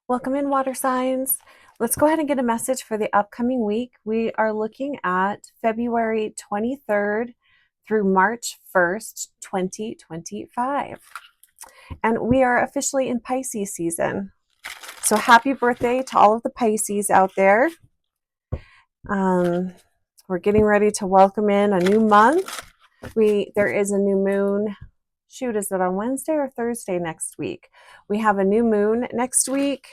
Welcome in, water signs. Let's go ahead and get a message for the upcoming week. We are looking at February 23rd through March 1st, 2025. And we are officially in Pisces season. So happy birthday to all of the Pisces out there. We're getting ready to welcome in a new month. There is a new moon. Shoot, is it on Wednesday or Thursday next week? We have a new moon next week.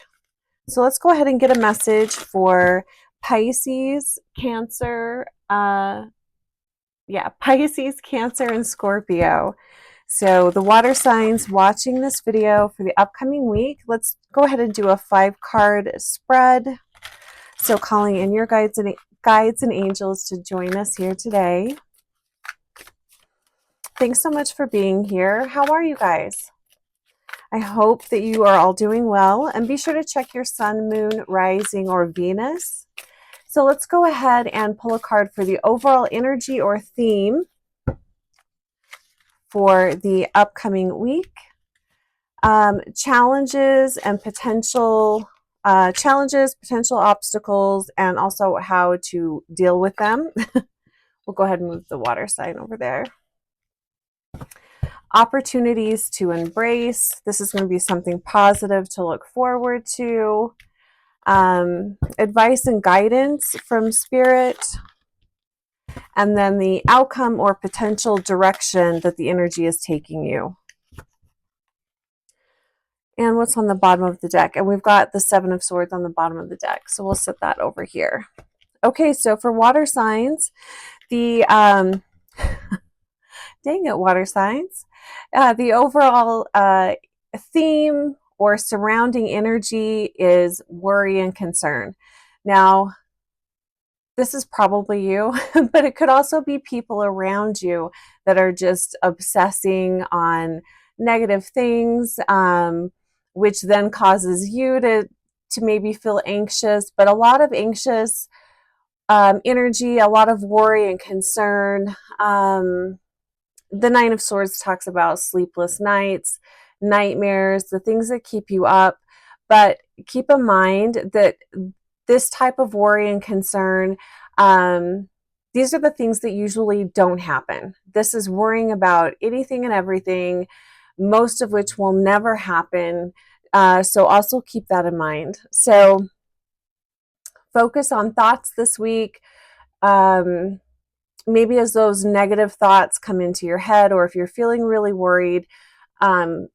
So let's go ahead and get a message for Pisces, Cancer, Pisces, Cancer, and Scorpio. So the water signs watching this video for the upcoming week, let's go ahead and do a 5-card spread. So calling in your guides and angels to join us here today. Thanks so much for being here. How are you guys? I hope that you are all doing well, and be sure to check your sun, moon, rising, or Venus. So let's go ahead and pull a card for the overall energy or theme for the upcoming week. Challenges and potential obstacles, and also how to deal with them. We'll go ahead and move the water sign over there. Opportunities to embrace. This is going to be something positive to look forward to. Advice and guidance from Spirit. And then the outcome or potential direction that the energy is taking you. And what's on the bottom of the deck? And we've got the 7 of Swords on the bottom of the deck. So we'll set that over here. Okay, so for water signs, the dang it, water signs. The overall theme or surrounding energy is worry and concern. Now, this is probably you, but it could also be people around you that are just obsessing on negative things, which then causes you to maybe feel anxious, but a lot of anxious energy, a lot of worry and concern. The 9 of Swords talks about sleepless nights, nightmares, the things that keep you up. But keep in mind that this type of worry and concern, these are the things that usually don't happen. This is worrying about anything and everything, most of which will never happen. So also keep that in mind. So focus on thoughts this week. Maybe as those negative thoughts come into your head, or if you're feeling really worried,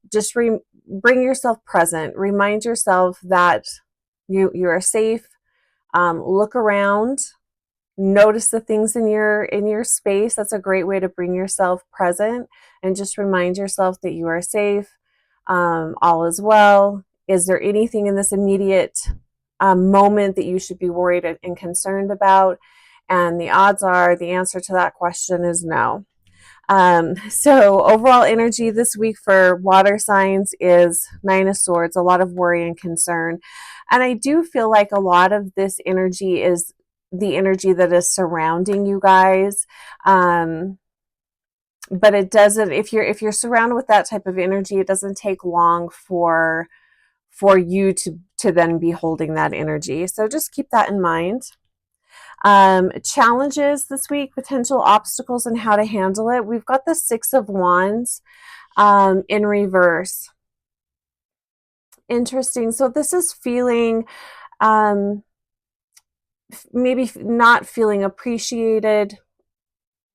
just bring yourself present. Remind yourself that you are safe. Look around. Notice the things in your space. That's a great way to bring yourself present, and just remind yourself that you are safe. All is well. Is there anything in this immediate moment that you should be worried and concerned about? And the odds are the answer to that question is no. So overall energy this week for water signs is 9 of Swords, a lot of worry and concern. And I do feel like a lot of this energy is the energy that is surrounding you guys. But it doesn't, if you're surrounded with that type of energy, it doesn't take long for you to then be holding that energy. So just keep that in mind. Challenges this week, potential obstacles and how to handle it. We've got the 6 of Wands in reverse. Interesting. So this is feeling maybe not feeling appreciated.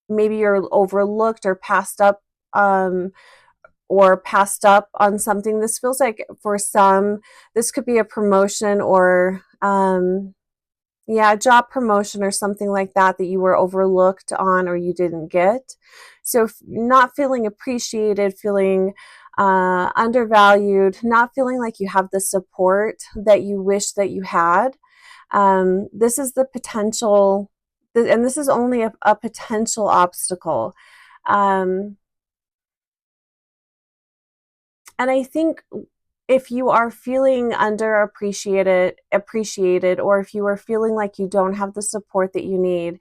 Maybe you're overlooked or passed up on something. This feels like for some, this could be a promotion or a job promotion or something like that you were overlooked on or you didn't get. So not feeling appreciated, feeling undervalued, not feeling like you have the support that you wish that you had. This is the potential, and this is only a potential obstacle. And I think if you are feeling underappreciated, or if you are feeling like you don't have the support that you need,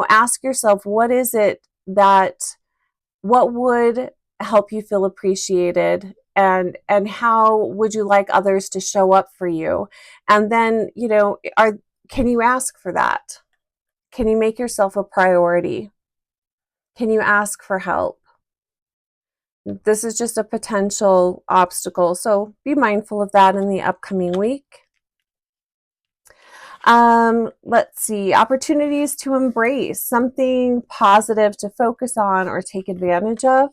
ask yourself, what is it what would help you feel appreciated and how would you like others to show up for you? And then, can you ask for that? Can you make yourself a priority? Can you ask for help? This is just a potential obstacle, so be mindful of that in the upcoming week. Let's see, opportunities to embrace, something positive to focus on or take advantage of.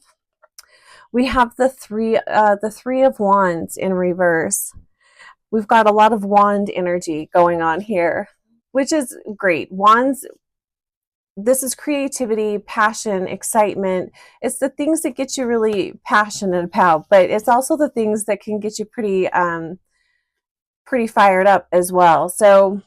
We have the three of wands in reverse. We've got a lot of wand energy going on here, which is great. Wands, this is creativity, passion, excitement. It's the things that get you really passionate about, but it's also the things that can get you pretty fired up as well. So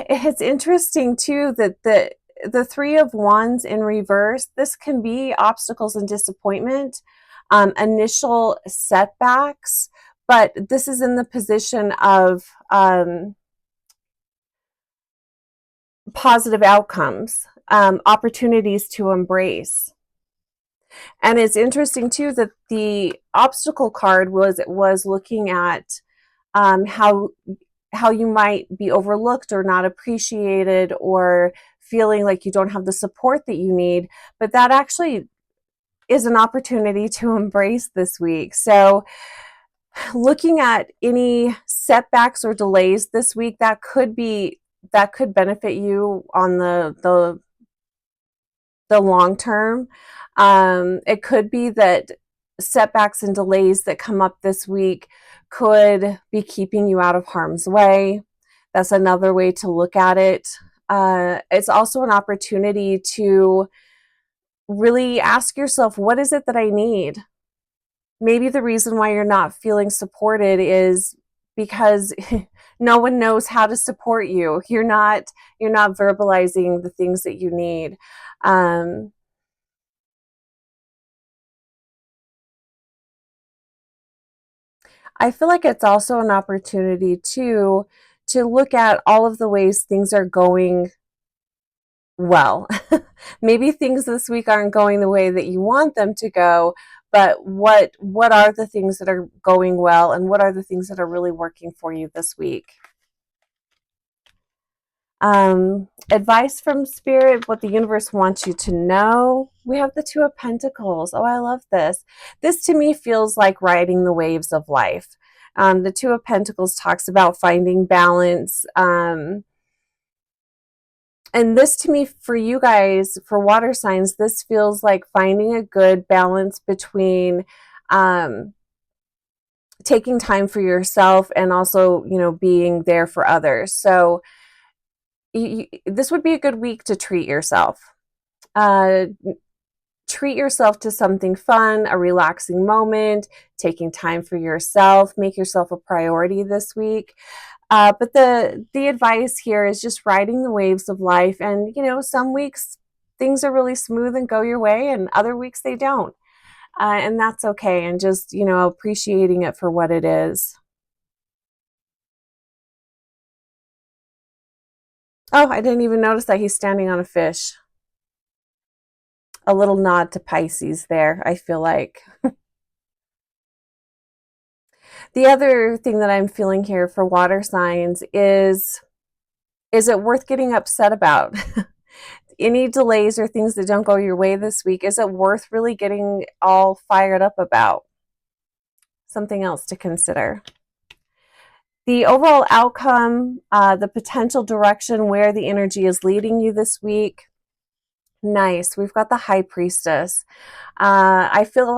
it's interesting too that the three of wands in reverse, this can be obstacles and disappointment, initial setbacks, but this is in the position of positive outcomes, opportunities to embrace. And it's interesting too that the obstacle card was looking at how you might be overlooked or not appreciated or feeling like you don't have the support that you need, but that actually is an opportunity to embrace this week. So looking at any setbacks or delays this week, that could benefit you on the long term. It could be that setbacks and delays that come up this week could be keeping you out of harm's way. That's another way to look at it. It's also an opportunity to really ask yourself, what is it that I need? Maybe the reason why you're not feeling supported is because no one knows how to support you. You're not verbalizing the things that you need. I feel like it's also an opportunity to look at all of the ways things are going well. Maybe things this week aren't going the way that you want them to go, but what are the things that are going well, and what are the things that are really working for you this week? Advice from Spirit, what the universe wants you to know. We have the Two of Pentacles. Oh, I love this. This to me feels like riding the waves of life. The Two of Pentacles talks about finding balance. And this to me, for you guys, for water signs, this feels like finding a good balance between taking time for yourself and also, being there for others. So this would be a good week to treat yourself. Treat yourself to something fun, a relaxing moment, taking time for yourself. Make yourself a priority this week. But the advice here is just riding the waves of life. And, some weeks things are really smooth and go your way, and other weeks they don't. And that's okay. And just, appreciating it for what it is. Oh, I didn't even notice that he's standing on a fish. A little nod to Pisces there, I feel like. The other thing that I'm feeling here for water signs is it worth getting upset about? Any delays or things that don't go your way this week, is it worth really getting all fired up about? Something else to consider. The overall outcome, the potential direction where the energy is leading you this week. Nice. We've got the High Priestess. I feel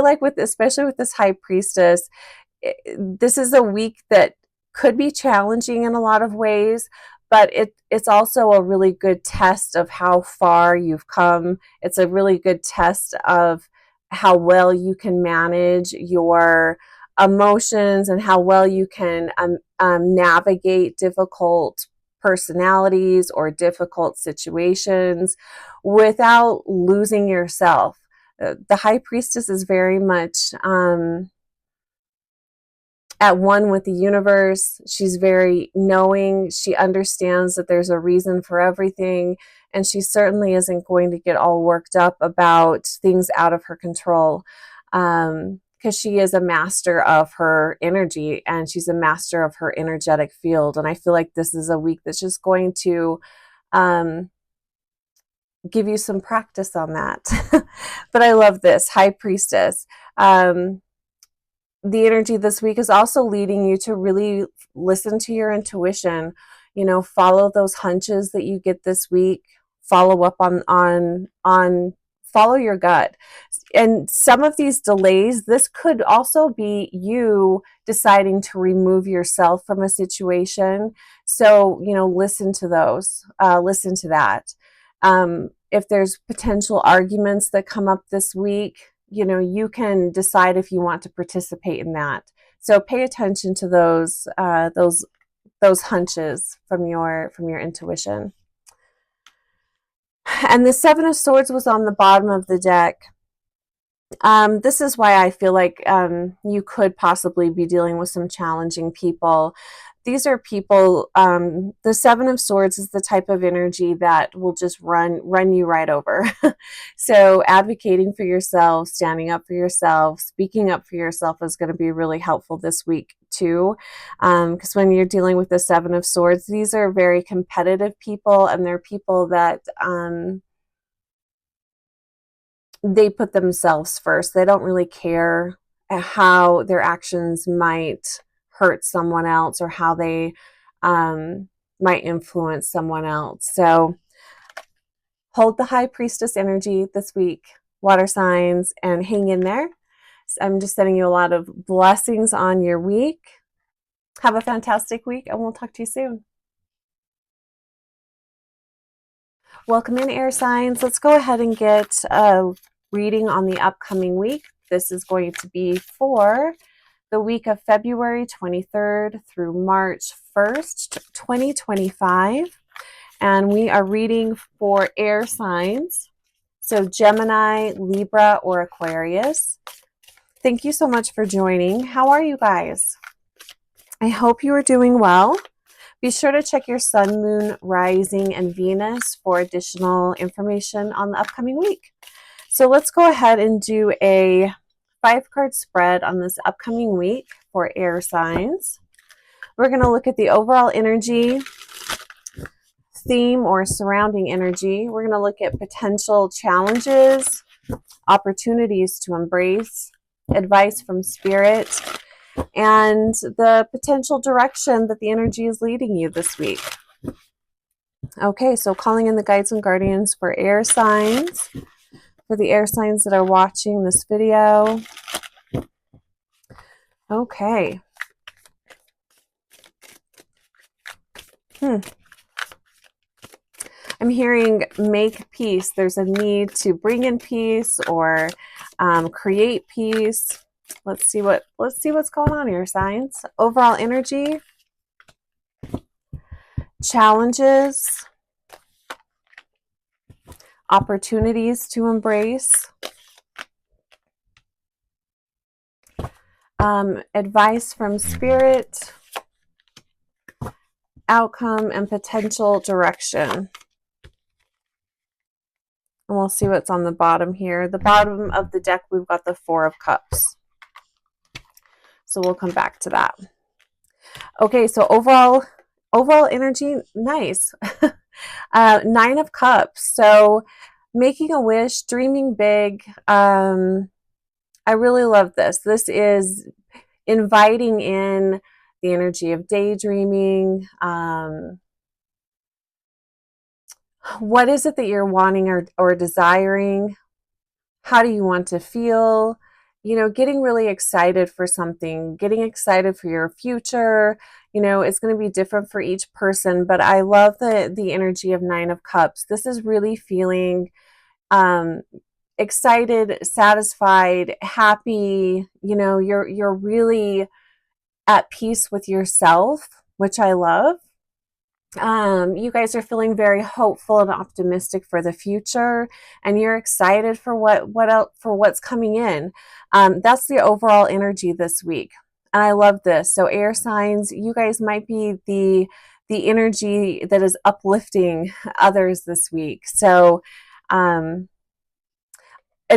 like especially with this High Priestess, this is a week that could be challenging in a lot of ways, but it's also a really good test of how far you've come. It's a really good test of how well you can manage your emotions and how well you can navigate difficult personalities or difficult situations without losing yourself. The High Priestess is very much at one with the universe. She's very knowing. She understands that there's a reason for everything, and she certainly isn't going to get all worked up about things out of her control. because she is a master of her energy and she's a master of her energetic field. And I feel like this is a week that's just going to give you some practice on that. But I love this High Priestess. The energy this week is also leading you to really listen to your intuition, follow those hunches that you get this week, follow up on follow your gut. And some of these delays, this could also be you deciding to remove yourself from a situation. So, listen to those, listen to that. If there's potential arguments that come up this week, you can decide if you want to participate in that. So pay attention to those hunches from your intuition. And the Seven of Swords was on the bottom of the deck. This is why I feel like you could possibly be dealing with some challenging people. These are people, the Seven of Swords is the type of energy that will just run you right over. So advocating for yourself, standing up for yourself, speaking up for yourself is going to be really helpful this week too. Because when you're dealing with the Seven of Swords, these are very competitive people, and they're people that they put themselves first. They don't really care how their actions might hurt someone else or how they might influence someone else. So hold the High Priestess energy this week, water signs, and hang in there. So I'm just sending you a lot of blessings on your week. Have a fantastic week, and we'll talk to you soon. Welcome in, air signs. Let's go ahead and get a reading on the upcoming week. This is going to be for the week of February 23rd through March 1st, 2025. And we are reading for air signs. So Gemini, Libra, or Aquarius. Thank you so much for joining. How are you guys? I hope you are doing well. Be sure to check your sun, moon, rising, and Venus for additional information on the upcoming week. So let's go ahead and do a 5-card spread on this upcoming week for air signs. We're going to look at the overall energy, theme, or surrounding energy. We're going to look at potential challenges, opportunities to embrace, advice from spirit, and the potential direction that the energy is leading you this week. Okay, so calling in the guides and guardians for air signs. For the air signs that are watching this video. Okay. I'm hearing make peace. There's a need to bring in peace or create peace. Let's see what's going on here, signs. Overall energy, challenges, opportunities to embrace, advice from spirit, outcome, and potential direction. And we'll see what's on the bottom here. The bottom of the deck, we've got the Four of Cups. So we'll come back to that. Okay, so overall energy, nice. 9 of Cups. So making a wish, dreaming big. I really love this. This is inviting in the energy of daydreaming. What is it that you're wanting or desiring? How do you want to feel? Getting really excited for something, getting excited for your future. It's going to be different for each person, but I love the energy of 9 of Cups. This is really feeling excited, satisfied, happy. You're really at peace with yourself, which I love. You guys are feeling very hopeful and optimistic for the future, and you're excited for what's coming in. That's the overall energy this week, and I love this. So air signs, you guys might be the energy that is uplifting others this week. So, and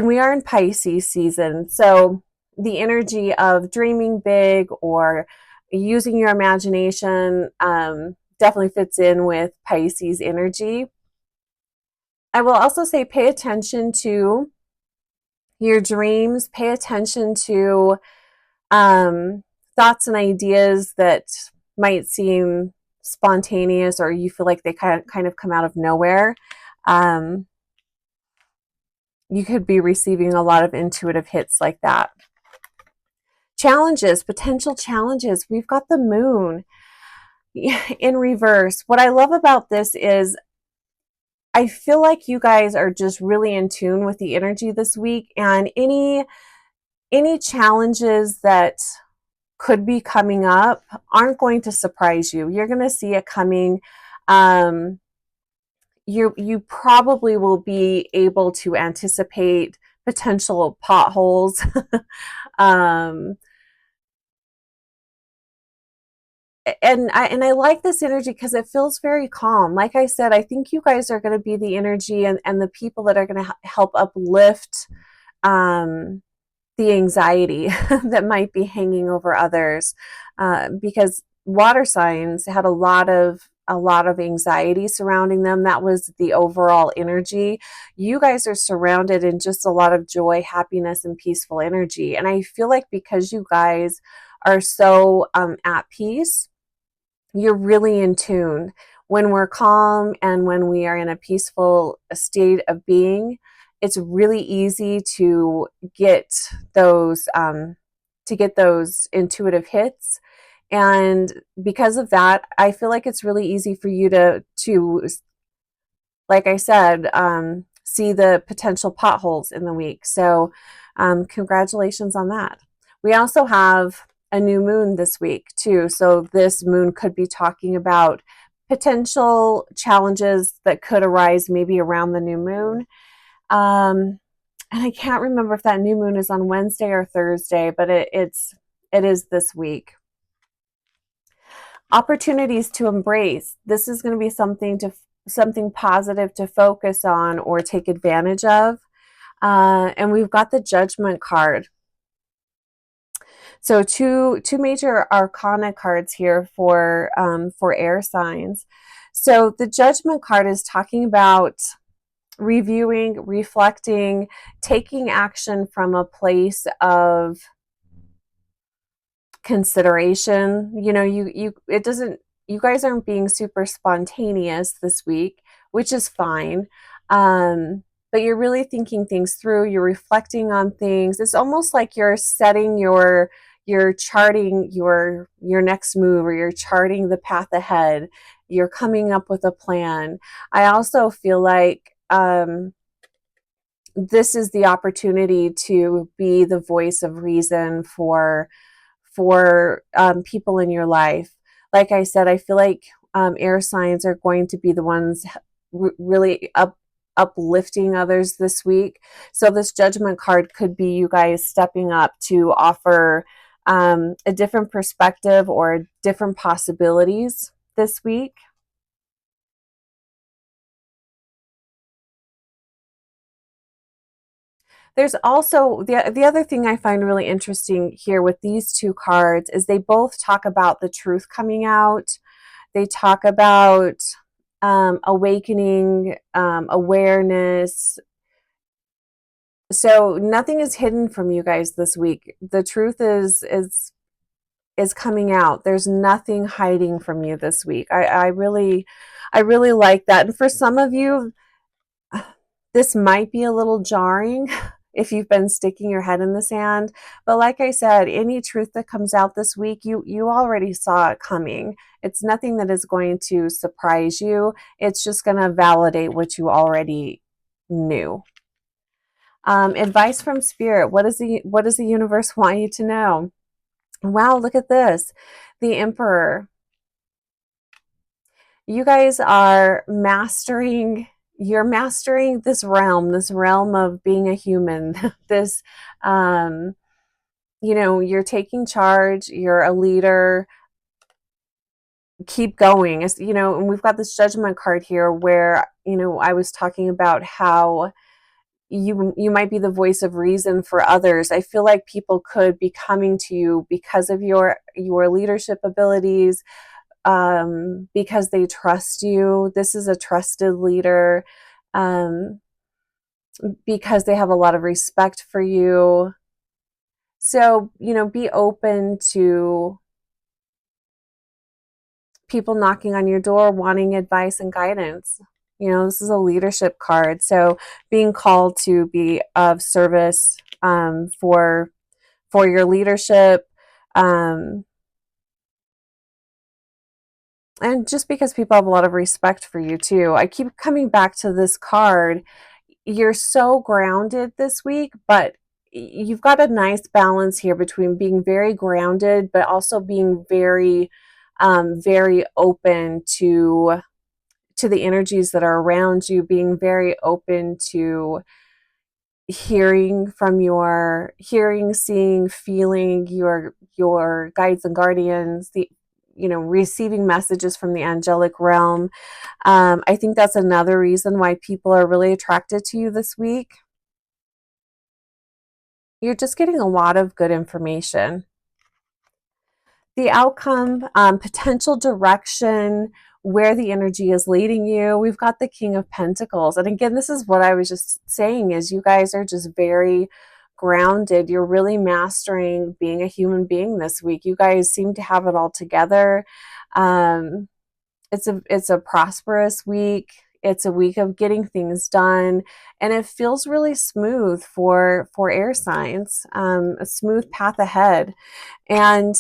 we are in Pisces season, so the energy of dreaming big or using your imagination definitely fits in with Pisces energy. I will also say pay attention to your dreams, pay attention to thoughts and ideas that might seem spontaneous or you feel like they kind of come out of nowhere. You could be receiving a lot of intuitive hits like that. Challenges, potential challenges. We've got the moon in reverse. What I love about this is I feel like you guys are just really in tune with the energy this week, and any challenges that could be coming up aren't going to surprise you. You're going to see it coming. You probably will be able to anticipate potential potholes. And I like this energy because it feels very calm. Like I said, I think you guys are going to be the energy and the people that are going to help uplift the anxiety that might be hanging over others, because water signs had a lot of anxiety surrounding them. That was the overall energy. You guys are surrounded in just a lot of joy, happiness, and peaceful energy. And I feel like because you guys are so at peace, you're really in tune. When we're calm and when we are in a peaceful state of being, it's really easy to get those intuitive hits. And because of that, I feel like it's really easy for you to like I said, see the potential potholes in the week. So congratulations on that. We also have a new moon this week too. So this moon could be talking about potential challenges that could arise maybe around the new moon. And I can't remember if that new moon is on Wednesday or Thursday, but it is this week. Opportunities to embrace. This is going to be something positive to focus on or take advantage of. And we've got the Judgment card. So two major arcana cards here for air signs. So the Judgment card is talking about reviewing, reflecting, taking action from a place of consideration. You know, you guys aren't being super spontaneous this week, which is fine. But you're really thinking things through, you're reflecting on things. It's almost like you're setting you're charting your next move, or you're charting the path ahead. You're coming up with a plan. I also feel like this is the opportunity to be the voice of reason for people in your life. Like I said, I feel like air signs are going to be the ones really uplifting others this week. So this Judgment card could be you guys stepping up to offer a different perspective or different possibilities this week. There's also the other thing I find really interesting here with these two cards is they both talk about the truth coming out. They talk about awakening, awareness. So nothing is hidden from you guys this week. The truth is coming out. There's nothing hiding from you this week. I really like that. And for some of you, this might be a little jarring if you've been sticking your head in the sand. But like I said, any truth that comes out this week, you already saw it coming. It's nothing that is going to surprise you. It's just going to validate what you already knew. Advice from Spirit. What does the universe want you to know? Wow, look at this. The Emperor. You guys are you're mastering this realm of being a human. This, you're taking charge, you're a leader. Keep going. And we've got this Judgment card here where, I was talking about how you might be the voice of reason for others. I feel like people could be coming to you because of your leadership abilities, because they trust you. This is a trusted leader, because they have a lot of respect for you. So, be open to people knocking on your door wanting advice and guidance. This is a leadership card. So being called to be of service, for your leadership, and just because people have a lot of respect for you too. I keep coming back to this card. You're so grounded this week, but you've got a nice balance here between being very grounded, but also being very, very open to the energies that are around you, being very open to hearing, seeing, feeling your guides and guardians, receiving messages from the angelic realm. I think that's another reason why people are really attracted to you this week. You're just getting a lot of good information. The outcome, potential direction, where the energy is leading you. We've got the King of Pentacles. And again, this is what I was just saying, is you guys are just very grounded. You're really mastering being a human being this week. You guys seem to have it all together. It's a prosperous week. It's a week of getting things done, and it feels really smooth for air signs, a smooth path ahead. And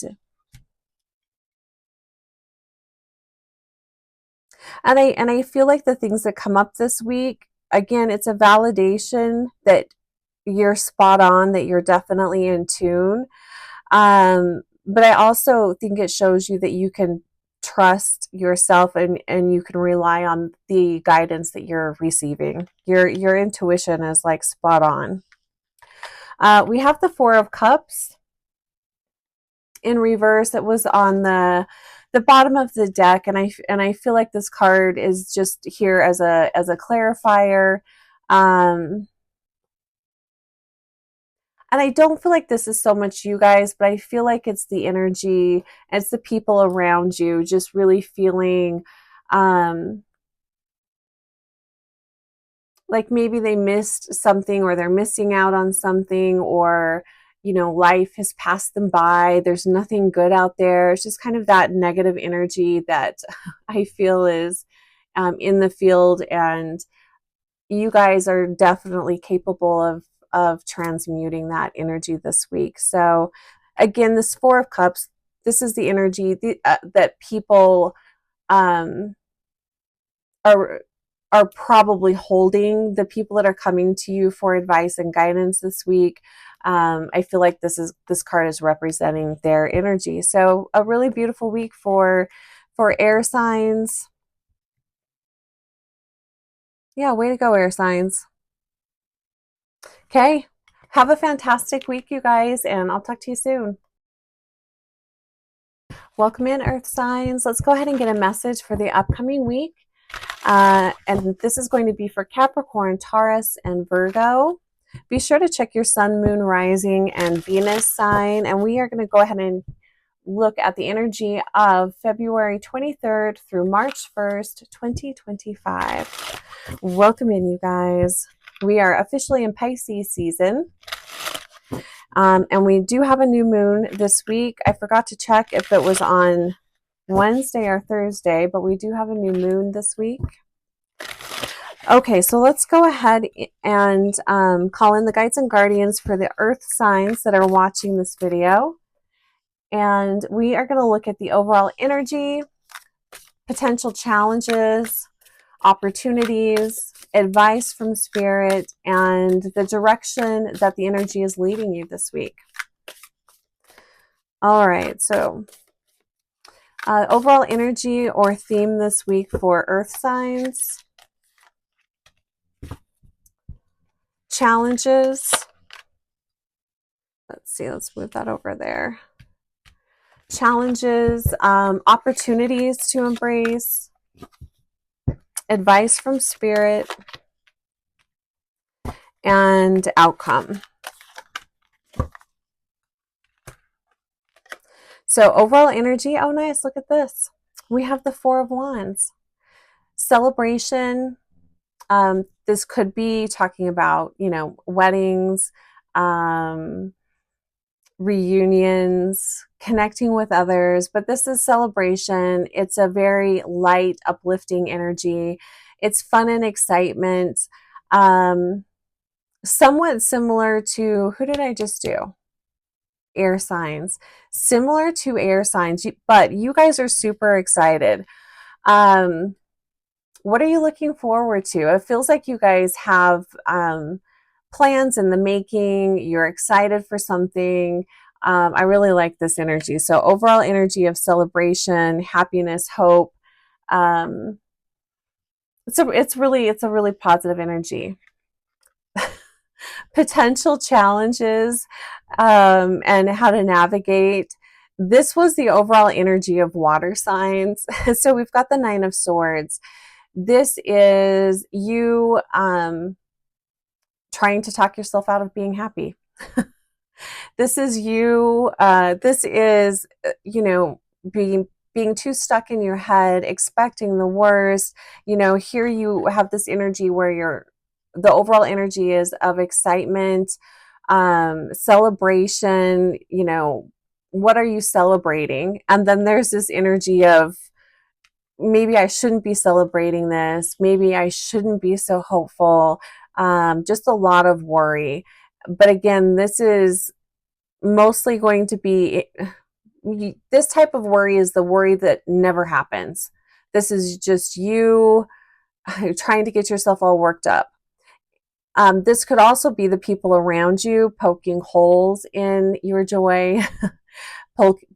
I feel like the things that come up this week, again, it's a validation that you're spot on, that you're definitely in tune. But I also think it shows you that you can trust yourself, and you can rely on the guidance that you're receiving. Your intuition is like spot on. We have the Four of Cups in reverse. It was on the bottom of the deck, and I feel like this card is just here as a clarifier. And I don't feel like this is so much you guys, but I feel like it's the energy, it's the people around you just really feeling like maybe they missed something, or they're missing out on something, or life has passed them by. There's nothing good out there. It's just kind of that negative energy that I feel is in the field, and you guys are definitely capable of transmuting that energy this week. So again, this Four of Cups, this is the energy that people are probably holding, the people that are coming to you for advice and guidance this week. I feel like this card is representing their energy. So a really beautiful week for air signs. Yeah, way to go, air signs. Okay, have a fantastic week, you guys, and I'll talk to you soon. Welcome in, earth signs. Let's go ahead and get a message for the upcoming week. And this is going to be for Capricorn, Taurus, and Virgo. Be sure to check your sun, moon, rising, and Venus sign. And we are going to go ahead and look at the energy of February 23rd through March 1st, 2025. Welcome in, you guys. We are officially in Pisces season. And we do have a new moon this week. I forgot to check if it was on Wednesday or Thursday, but we do have a new moon this week. Okay, so let's go ahead and call in the guides and guardians for the earth signs that are watching this video. And we are going to look at the overall energy, potential challenges, opportunities, advice from spirit, and the direction that the energy is leading you this week. All right, so overall energy or theme this week for earth signs. Challenges. Let's see, let's move that over there. Challenges, opportunities to embrace, advice from spirit, and outcome. So overall energy, oh nice, look at this. We have the Four of Wands. Celebration. This could be talking about, you know, weddings, reunions, connecting with others, but this is celebration. It's a very light, uplifting energy. It's fun and excitement. Somewhat similar to, who did I just do? Air signs. Similar to air signs, but you guys are super excited. What are you looking forward to? It feels like you guys have plans in the making. You're excited for something. I really like this energy. So overall energy of celebration, happiness, hope. It's a really positive energy. Potential challenges and how to navigate. This was the overall energy of water signs. So we've got the Nine of Swords. This is you trying to talk yourself out of being happy. This is you, this is, you know, being too stuck in your head, expecting the worst. You know, here you have this energy where the overall energy is of excitement, celebration, you know, what are you celebrating? And then there's this energy of, maybe I shouldn't be celebrating this. Maybe I shouldn't be so hopeful. Just a lot of worry. But again, this is mostly going to be, this type of worry is the worry that never happens. This is just you trying to get yourself all worked up. This could also be the people around you poking holes in your joy,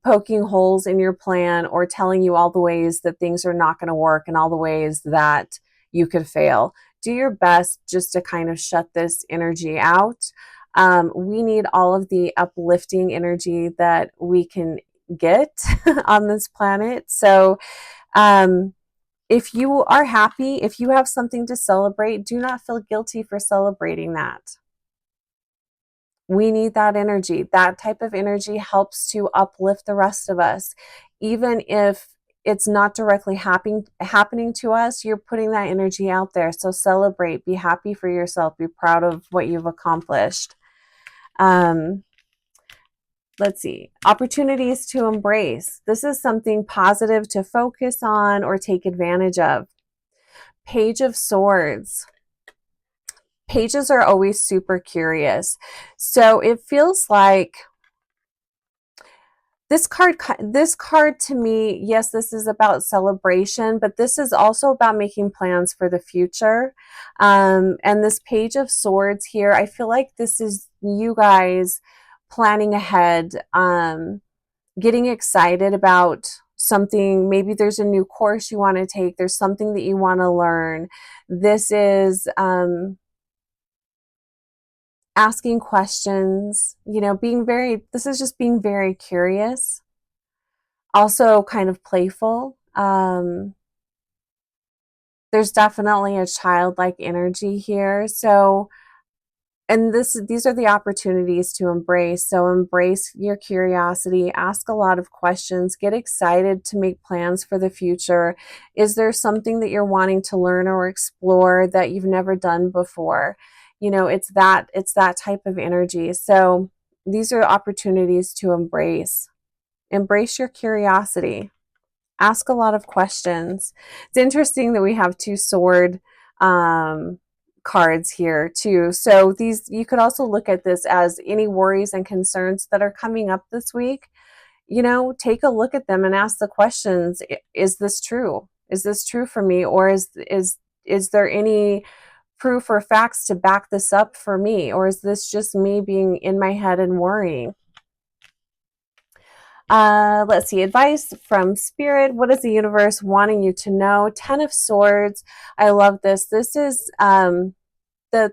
poking holes in your plan, or telling you all the ways that things are not going to work and all the ways that you could fail. Do your best just to kind of shut this energy out. We need all of the uplifting energy that we can get on this planet. So if you are happy, if you have something to celebrate, do not feel guilty for celebrating that. We need that energy. That type of energy helps to uplift the rest of us. Even if it's not directly happening to us, you're putting that energy out there. So celebrate, be happy for yourself, be proud of what you've accomplished. Let's see, opportunities to embrace. This is something positive to focus on or take advantage of. Page of Swords. Pages are always super curious. So it feels like this card to me, yes, this is about celebration, but this is also about making plans for the future. And this Page of Swords here, I feel like this is you guys planning ahead, getting excited about something. Maybe there's a new course you want to take. There's something that you want to learn. This is asking questions, you know, this is just being very curious. Also kind of playful. There's definitely a childlike energy here. So, and these are the opportunities to embrace. So embrace your curiosity, ask a lot of questions, get excited to make plans for the future. Is there something that you're wanting to learn or explore that you've never done before? You know, it's that type of energy. So these are opportunities to embrace. Embrace your curiosity. Ask a lot of questions. It's interesting that we have two sword cards here too. So these, you could also look at this as any worries and concerns that are coming up this week. You know, take a look at them and ask the questions. Is this true? Is this true for me? Or is there any proof or facts to back this up for me? Or is this just me being in my head and worrying? Let's see, advice from Spirit. What is the universe wanting you to know? 10 of Swords. I love this. This is the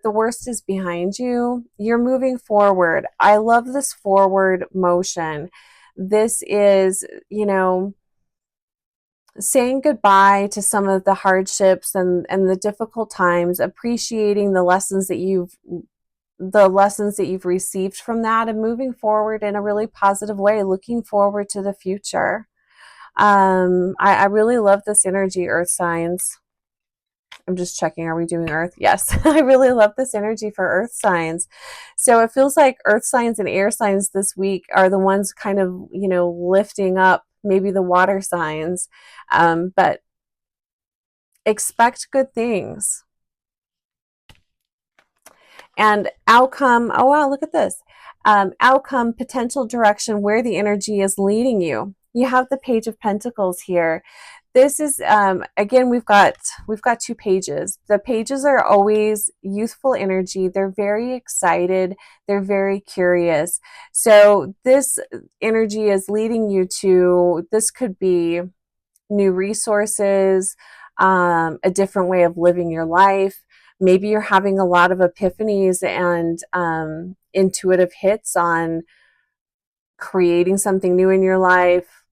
worst is behind you. You're moving forward. I love this forward motion. This is, you know, saying goodbye to some of the hardships and the difficult times, appreciating the lessons that you've the lessons that you've received from that and moving forward in a really positive way, looking forward to the future. I really love this energy, earth signs. I'm just checking, are we doing earth? Yes. I really love this energy for earth signs. So it feels like earth signs and air signs this week are the ones kind of, you know, lifting up maybe the water signs. But expect good things. And outcome, oh wow, look at this. Outcome, potential direction, where the energy is leading you. You have the Page of Pentacles here. This is, again, we've got 2 pages. The pages are always youthful energy. They're very excited. They're very curious. So this energy is leading you to, this could be new resources, a different way of living your life. Maybe you're having a lot of epiphanies and intuitive hits on creating something new in your life,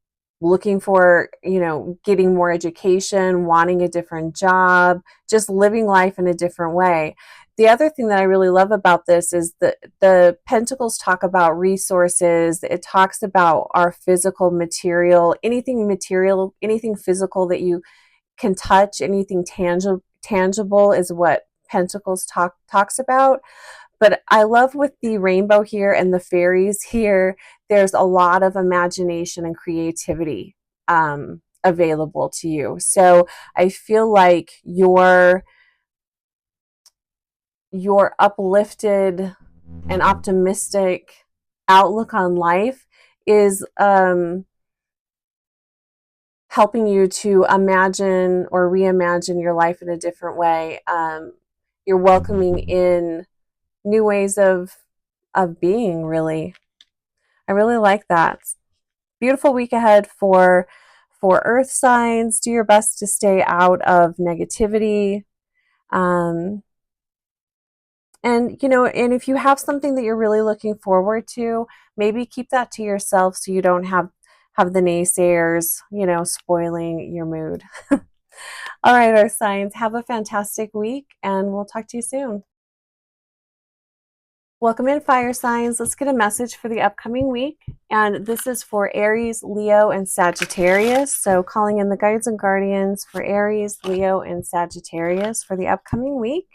looking for, you know, getting more education, wanting a different job, just living life in a different way. The other thing that I really love about this is that the Pentacles talk about resources. It talks about our physical material, anything physical that you can touch, anything tangible is what Pentacles talks about. But I love with the rainbow here and the fairies here, there's a lot of imagination and creativity available to you. So I feel like your uplifted and optimistic outlook on life is helping you to imagine or reimagine your life in a different way. You're welcoming in new ways of being, really. I really like that. Beautiful week ahead for earth signs. Do your best to stay out of negativity. And, you know, and if you have something that you're really looking forward to, maybe keep that to yourself so you don't have the naysayers, you know, spoiling your mood. All right, earth signs, have a fantastic week and we'll talk to you soon. Welcome in, fire signs. Let's get a message for the upcoming week. And this is for Aries, Leo, and Sagittarius. So calling in the guides and guardians for Aries, Leo, and Sagittarius for the upcoming week.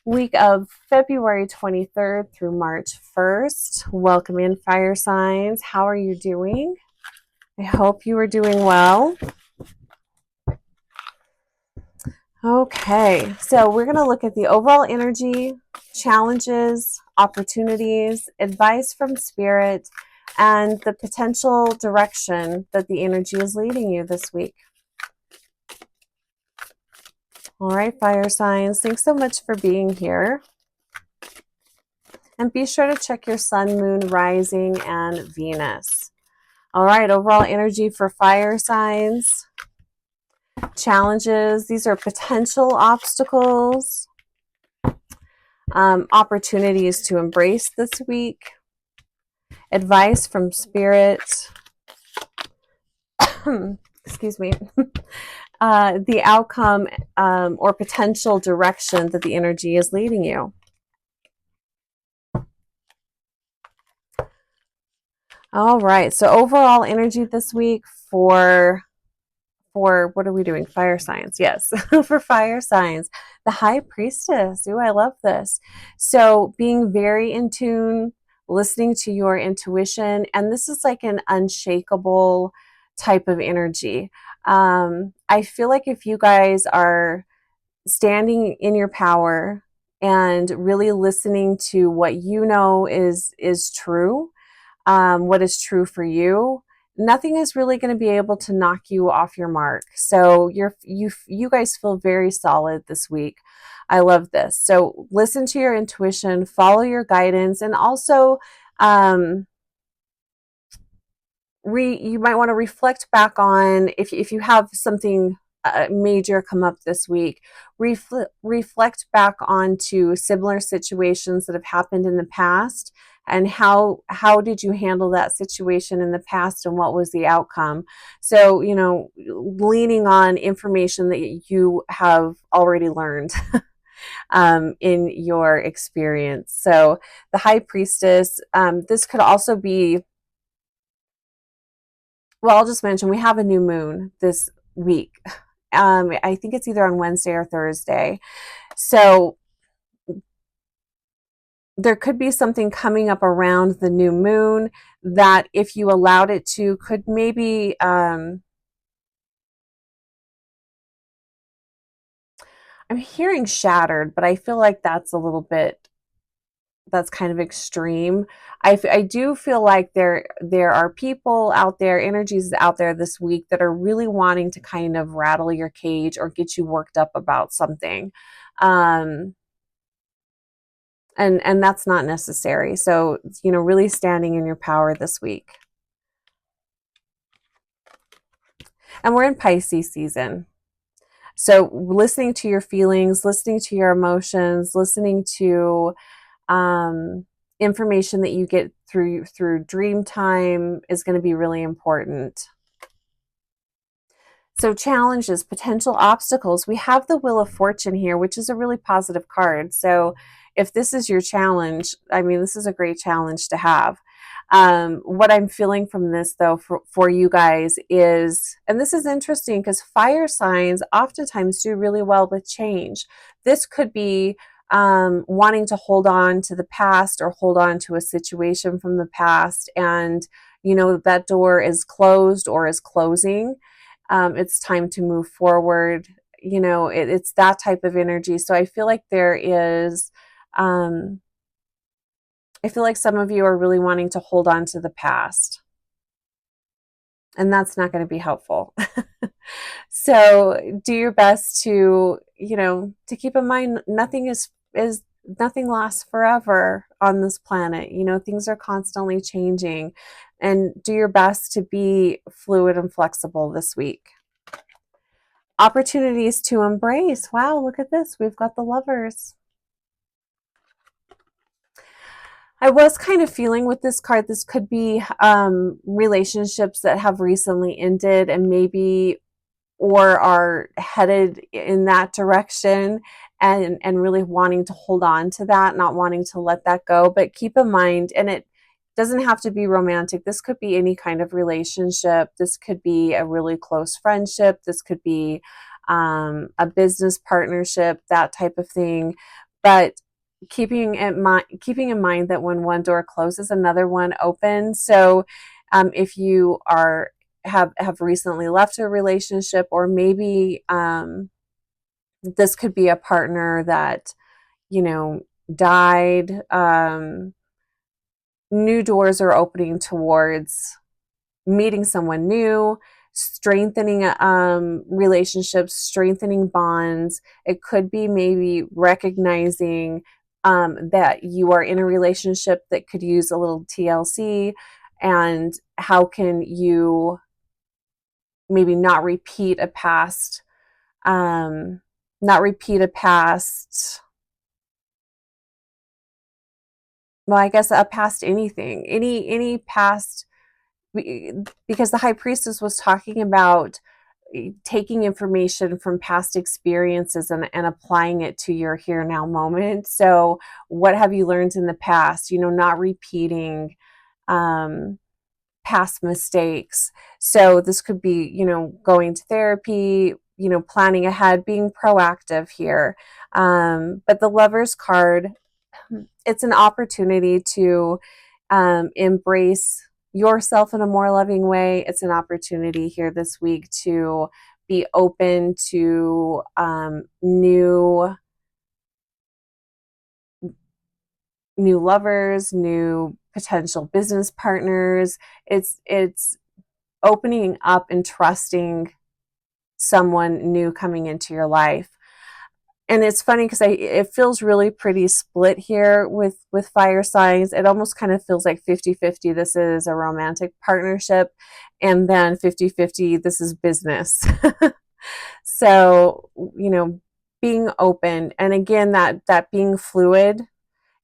Week of February 23rd through March 1st. Welcome in, fire signs. How are you doing? I hope you are doing well. Okay, so we're going to look at the overall energy, challenges, opportunities, advice from spirit, and the potential direction that the energy is leading you this week. All right, fire signs, thanks so much for being here. And be sure to check your sun, moon, rising, and Venus. All right, overall energy for fire signs. Challenges, these are potential obstacles, opportunities to embrace this week, advice from spirit, excuse me, the outcome or potential direction that the energy is leading you. All right, so overall energy this week for what are we doing? Fire signs, yes. For fire signs, the High Priestess. Ooh, I love this. So being very in tune, listening to your intuition, and this is like an unshakable type of energy. I feel like if you guys are standing in your power and really listening to what you know is true, what is true for you, nothing is really going to be able to knock you off your mark. So you guys feel very solid this week. I love this. So listen to your intuition, follow your guidance, and also you might want to reflect back on if you have something major come up this week, reflect back onto similar situations that have happened in the past, and how did you handle that situation in the past and what was the outcome. So, you know, leaning on information that you have already learned. in your experience. So the High Priestess, this could also be, well, I'll just mention we have a new moon this week. I think it's either on Wednesday or Thursday. So there could be something coming up around the new moon that, if you allowed it to, could maybe I'm hearing shattered, but I feel like that's a little bit, that's kind of extreme. I do feel like there are people out there, energies out there this week that are really wanting to kind of rattle your cage or get you worked up about something. And that's not necessary. So, really standing in your power this week. And we're in Pisces season. So listening to your feelings, listening to your emotions, listening to information that you get through dream time is going to be really important. So challenges, potential obstacles. We have the Wheel of Fortune here, which is a really positive card. So if this is your challenge, I mean, this is a great challenge to have. What I'm feeling from this, though, for you guys is, and this is interesting because fire signs oftentimes do really well with change. This could be wanting to hold on to the past or hold on to a situation from the past, and that door is closed or is closing. It's time to move forward. It's that type of energy. So I feel like there is, I feel like some of you are really wanting to hold on to the past, and that's not going to be helpful. So do your best to, to keep in mind, nothing nothing lasts forever on this planet. Things are constantly changing, and do your best to be fluid and flexible this week. Opportunities to embrace. Wow, look at this. We've got the Lovers. I was kind of feeling with this card, this could be relationships that have recently ended and maybe, or are headed in that direction, and really wanting to hold on to that, not wanting to let that go. But keep in mind, and it doesn't have to be romantic. This could be any kind of relationship. This could be a really close friendship. This could be a business partnership, that type of thing. But keeping in mind that when one door closes, another one opens. So if you have recently left a relationship, or maybe this could be a partner that died, new doors are opening towards meeting someone new, strengthening relationships, strengthening bonds. It could be maybe recognizing that you are in a relationship that could use a little TLC, and how can you maybe not repeat a past, well, I guess a past anything, any past, because the High Priestess was talking about taking information from past experiences and applying it to your here now moment. So what have you learned in the past? Not repeating past mistakes. So this could be, going to therapy, planning ahead, being proactive here. But the Lovers card, it's an opportunity to embrace yourself in a more loving way. It's an opportunity here this week to be open to new lovers, new potential business partners. It's opening up and trusting someone new coming into your life. And it's funny because it feels really pretty split here with fire signs. It almost kind of feels like 50-50. This is a romantic partnership, and then 50-50. This is business. So, being open, and again, that being fluid,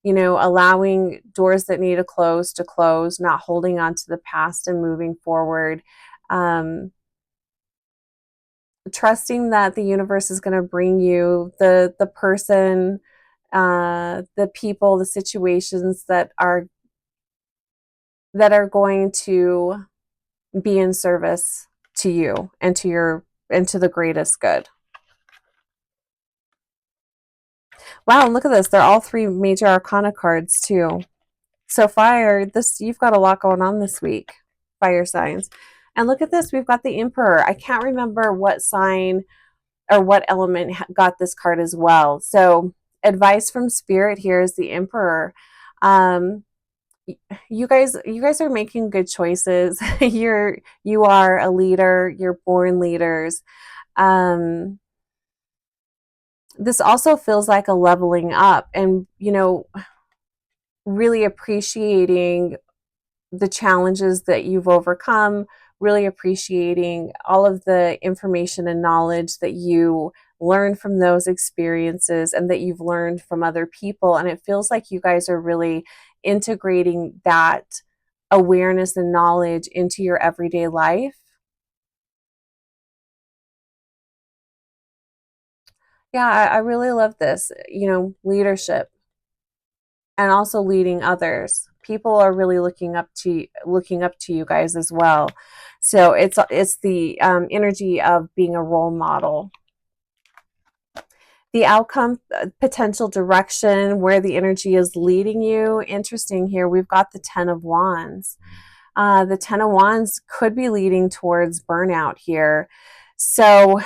allowing doors that need to close, not holding on to the past and moving forward. Trusting that the universe is going to bring you the person the people, the situations that are going to be in service to you and to the greatest good. Wow, and look at this. They're all 3 major arcana cards too. So fire, you've got a lot going on this week, fire signs. And look at this, we've got the Emperor. I can't remember what sign or what element got this card as well. So advice from Spirit here is the Emperor. You guys are making good choices. You are a leader. You're born leaders. This also feels like a leveling up, and really appreciating the challenges that you've overcome, really appreciating all of the information and knowledge that you learned from those experiences and that you've learned from other people. And it feels like you guys are really integrating that awareness and knowledge into your everyday life. Yeah, I really love this, leadership and also leading others. People are really looking up to you guys as well. So it's the energy of being a role model. The outcome, potential direction, where the energy is leading you. Interesting here. We've got the 10 of Wands. The 10 of Wands could be leading towards burnout here. So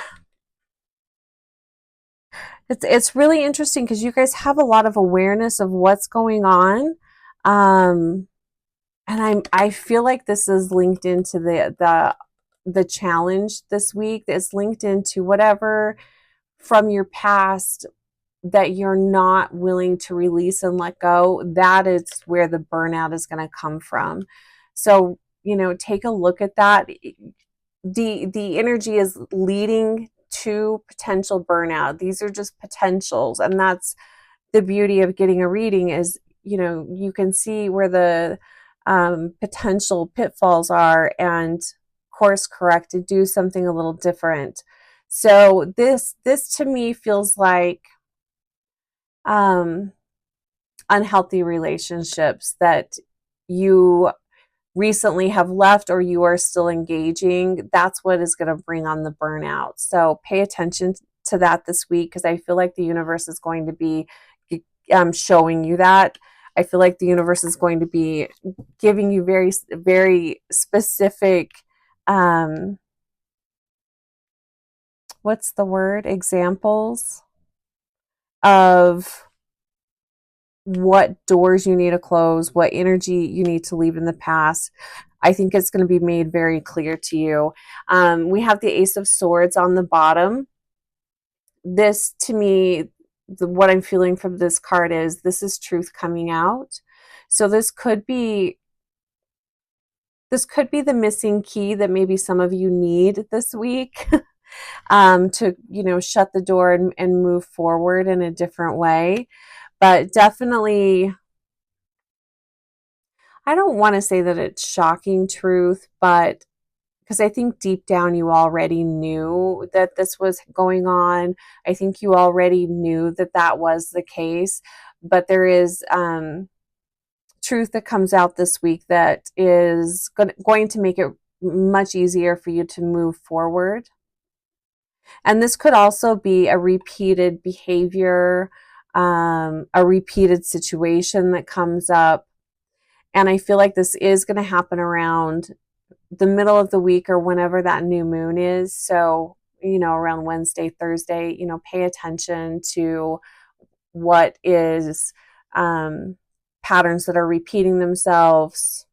it's really interesting because you guys have a lot of awareness of what's going on. And I feel like this is linked into the challenge this week. It's linked into whatever from your past that you're not willing to release and let go. That is where the burnout is going to come from. So, take a look at that. The energy is leading to potential burnout. These are just potentials, and that's the beauty of getting a reading is, you can see where the potential pitfalls are and course correct to do something a little different. So this to me feels like unhealthy relationships that you recently have left or you are still engaging. That's what is going to bring on the burnout. So pay attention to that this week, because I feel like the universe is going to be showing you that. I feel like the universe is going to be giving you very, very specific, what's the word? Examples of what doors you need to close, what energy you need to leave in the past. I think it's going to be made very clear to you. We have the Ace of Swords on the bottom. This, to me, what I'm feeling from this card is this is truth coming out. So this could be the missing key that maybe some of you need this week to, shut the door and move forward in a different way. But definitely, I don't want to say that it's shocking truth, but because I think deep down you already knew that this was going on. I think you already knew that that was the case, but there is truth that comes out this week that is going to make it much easier for you to move forward. And this could also be a repeated behavior, a repeated situation that comes up. And I feel like this is going to happen around the middle of the week or whenever that new moon is. So, around Wednesday, Thursday, pay attention to what is patterns that are repeating themselves.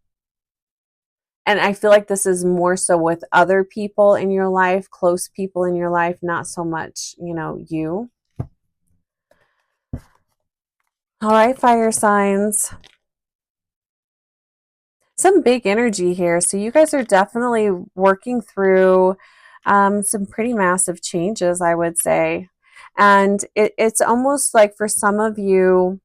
And I feel like this is more so with other people in your life, close people in your life, not so much, you. All right, fire signs. Some big energy here. So you guys are definitely working through some pretty massive changes, I would say. And it's almost like for some of you,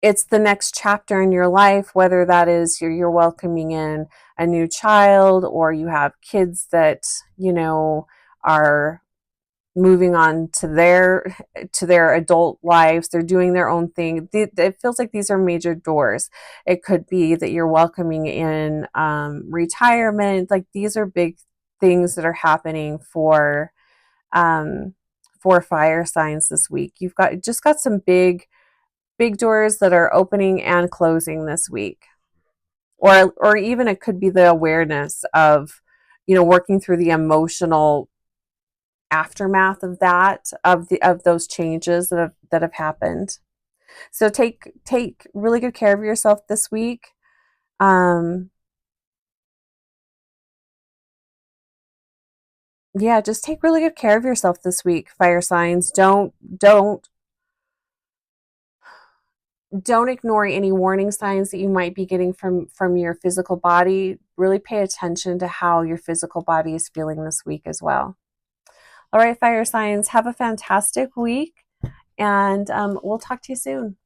it's the next chapter in your life, whether that is you're welcoming in a new child or you have kids that, are moving on to their adult lives. They're doing their own thing. It feels like these are major doors. It could be that you're welcoming in retirement. Like these are big things that are happening for fire signs this week. You've got some big doors that are opening and closing this week. Or even it could be the awareness of, working through the emotional aftermath of that, of those changes that have happened. So take really good care of yourself this week. Yeah, just take really good care of yourself this week, fire signs. Don't ignore any warning signs that you might be getting from your physical body. Really pay attention to how your physical body is feeling this week as well. All right, fire signs, have a fantastic week, and we'll talk to you soon.